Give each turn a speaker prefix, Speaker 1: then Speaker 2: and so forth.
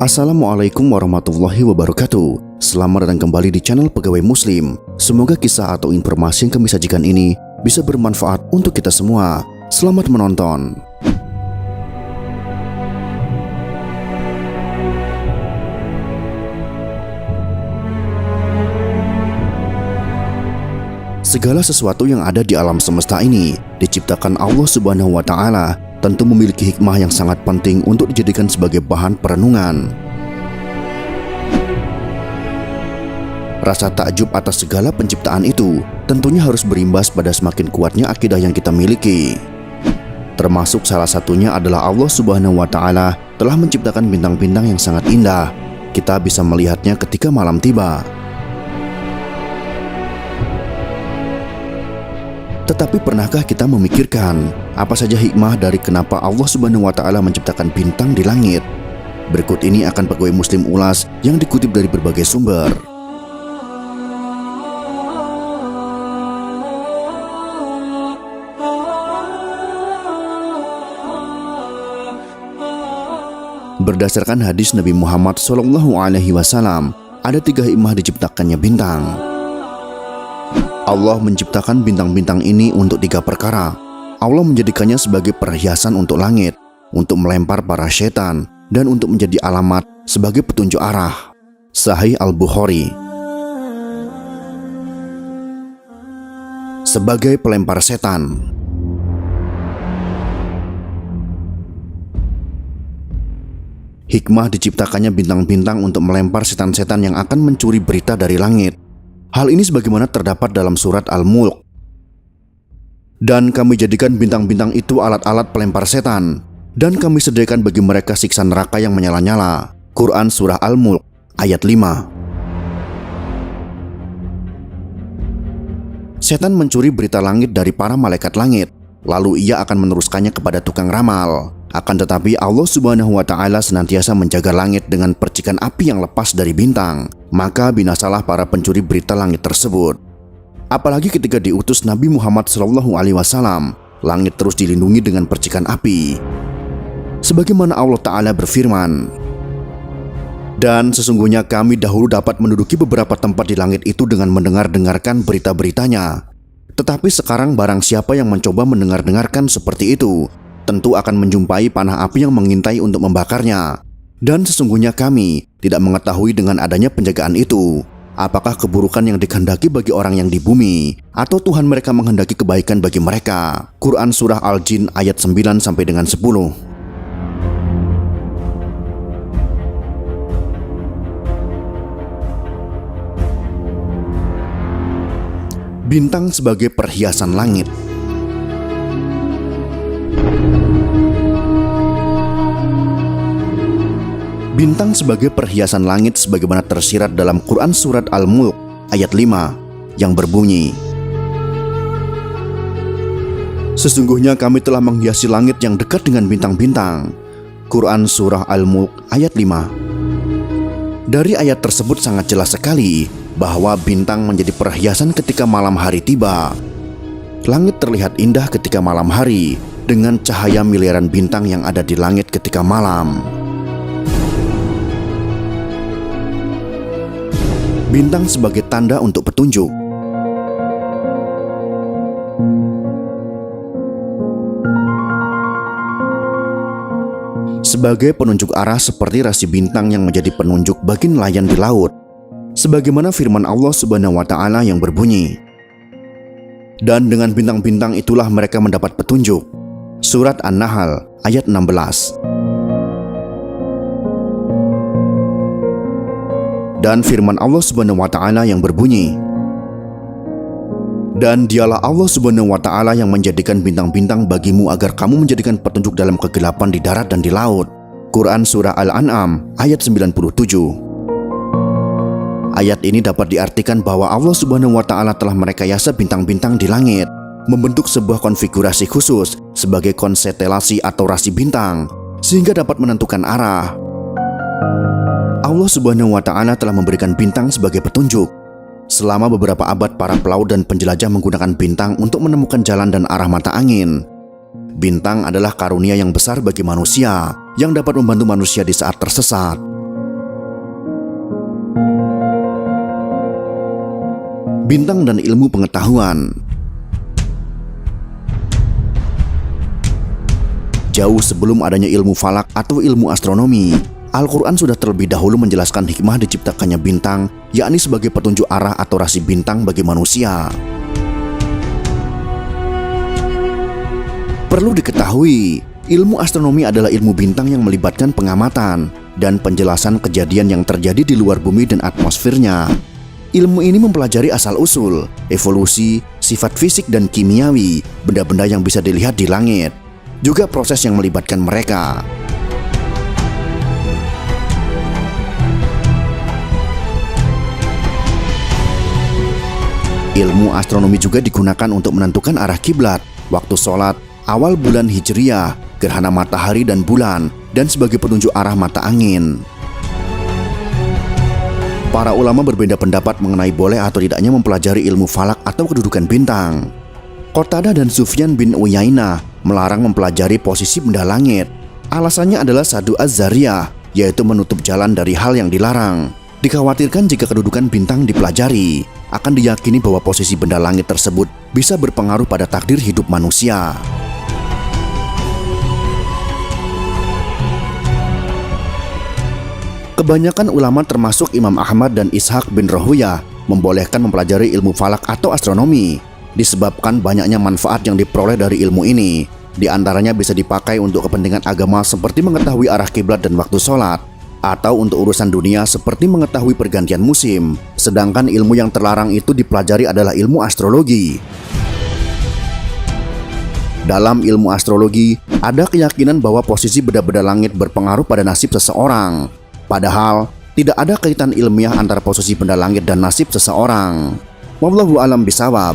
Speaker 1: Assalamualaikum warahmatullahi wabarakatuh. Selamat datang kembali di channel Pegawai Muslim. Semoga kisah atau informasi yang kami sajikan ini bisa bermanfaat untuk kita semua. Selamat menonton. Segala sesuatu yang ada di alam semesta ini diciptakan Allah Subhanahu wa Ta'ala, tentu memiliki hikmah yang sangat penting untuk dijadikan sebagai bahan perenungan. Rasa takjub atas segala penciptaan itu tentunya harus berimbas pada semakin kuatnya akidah yang kita miliki. Termasuk salah satunya adalah Allah Subhanahu wa Ta'ala telah menciptakan bintang-bintang yang sangat indah. Kita bisa melihatnya ketika malam tiba. Tetapi pernahkah kita memikirkan apa saja hikmah dari kenapa Allah Subhanahu wa Ta'ala menciptakan bintang di langit? Berikut ini akan Pegawai Muslim ulas yang dikutip dari berbagai sumber. Berdasarkan hadis Nabi Muhammad SAW, ada 3 hikmah diciptakannya bintang. Allah menciptakan bintang-bintang ini untuk 3 perkara. Allah menjadikannya sebagai perhiasan untuk langit, untuk melempar para setan, dan untuk menjadi alamat sebagai petunjuk arah. Sahih Al-Bukhari. Sebagai pelempar setan. Hikmah diciptakannya bintang-bintang untuk melempar setan-setan yang akan mencuri berita dari langit. Hal ini sebagaimana terdapat dalam surat Al-Mulk. Dan kami jadikan bintang-bintang itu alat-alat pelempar setan, dan kami sediakan bagi mereka siksa neraka yang menyala-nyala. Quran Surah Al-Mulk ayat 5. Setan mencuri berita langit dari para malaikat langit, lalu ia akan meneruskannya kepada tukang ramal. Akan tetapi Allah Subhanahu wa Ta'ala senantiasa menjaga langit dengan percikan api yang lepas dari bintang. Maka binasalah para pencuri berita langit tersebut. Apalagi ketika diutus Nabi Muhammad SAW, langit terus dilindungi dengan percikan api. Sebagaimana Allah Ta'ala berfirman, "Dan sesungguhnya kami dahulu dapat menduduki beberapa tempat di langit itu dengan mendengar-dengarkan berita-beritanya. Tetapi sekarang barang siapa yang mencoba mendengar-dengarkan seperti itu, tentu akan menjumpai panah api yang mengintai untuk membakarnya. Dan sesungguhnya kami tidak mengetahui dengan adanya penjagaan itu, apakah keburukan yang dikehendaki bagi orang yang di bumi, atau Tuhan mereka menghendaki kebaikan bagi mereka." Quran Surah Al-Jin ayat 9 sampai dengan 10. Bintang sebagai perhiasan langit. Bintang sebagai perhiasan langit sebagaimana tersirat dalam Quran Surat Al-Mulk ayat 5 yang berbunyi, "Sesungguhnya kami telah menghiasi langit yang dekat dengan bintang-bintang." Quran Surah Al-Mulk ayat 5. Dari ayat tersebut sangat jelas sekali bahwa bintang menjadi perhiasan ketika malam hari tiba. Langit terlihat indah ketika malam hari dengan cahaya miliaran bintang yang ada di langit ketika malam. Bintang sebagai tanda untuk petunjuk. Sebagai penunjuk arah seperti rasi bintang yang menjadi penunjuk bagi nelayan di laut. Sebagaimana firman Allah Subhanahu wa Ta'ala yang berbunyi, "Dan dengan bintang-bintang itulah mereka mendapat petunjuk." Surat An-Nahl ayat 16. Dan firman Allah Subhanahu wa Ta'ala yang berbunyi, "Dan dialah Allah Subhanahu wa Ta'ala yang menjadikan bintang-bintang bagimu agar kamu menjadikan petunjuk dalam kegelapan di darat dan di laut." Quran Surah Al-An'am ayat 97. Ayat ini dapat diartikan bahwa Allah Subhanahu wa Ta'ala telah merekayasa bintang-bintang di langit, membentuk sebuah konfigurasi khusus sebagai konstelasi atau rasi bintang, sehingga dapat menentukan arah. Allah Subhanahu wa Ta'ala telah memberikan bintang sebagai petunjuk. Selama beberapa abad para pelaut dan penjelajah menggunakan bintang untuk menemukan jalan dan arah mata angin. Bintang adalah karunia yang besar bagi manusia yang dapat membantu manusia di saat tersesat. bintang dan ilmu pengetahuan. Jauh sebelum adanya ilmu falak atau ilmu astronomi, Al-Quran sudah terlebih dahulu menjelaskan hikmah diciptakannya bintang, yakni sebagai petunjuk arah atau rasi bintang bagi manusia. Perlu diketahui, ilmu astronomi adalah ilmu bintang yang melibatkan pengamatan dan penjelasan kejadian yang terjadi di luar bumi dan atmosfernya. Ilmu ini mempelajari asal-usul, evolusi, sifat fisik dan kimiawi, benda-benda yang bisa dilihat di langit, juga proses yang melibatkan mereka. Ilmu astronomi juga digunakan untuk menentukan arah kiblat, waktu sholat, awal bulan Hijriah, gerhana matahari dan bulan, dan sebagai petunjuk arah mata angin. Para ulama berbeda pendapat mengenai boleh atau tidaknya mempelajari ilmu falak atau kedudukan bintang. Qatadah dan Sufyan bin Uyainah melarang mempelajari posisi benda langit. Alasannya adalah Sadu Az-Zariyah, yaitu menutup jalan dari hal yang dilarang. Dikhawatirkan jika kedudukan bintang dipelajari, akan diyakini bahwa posisi benda langit tersebut bisa berpengaruh pada takdir hidup manusia. Kebanyakan ulama termasuk Imam Ahmad dan Ishaq bin Rahuyah membolehkan mempelajari ilmu falak atau astronomi, disebabkan banyaknya manfaat yang diperoleh dari ilmu ini. Di antaranya bisa dipakai untuk kepentingan agama seperti mengetahui arah kiblat dan waktu sholat, atau untuk urusan dunia seperti mengetahui pergantian musim. Sedangkan ilmu yang terlarang itu dipelajari adalah ilmu astrologi. Dalam ilmu astrologi, ada keyakinan bahwa posisi benda-benda langit berpengaruh pada nasib seseorang. Padahal, tidak ada kaitan ilmiah antara posisi benda langit dan nasib seseorang. Wallahu a'lam bishawab.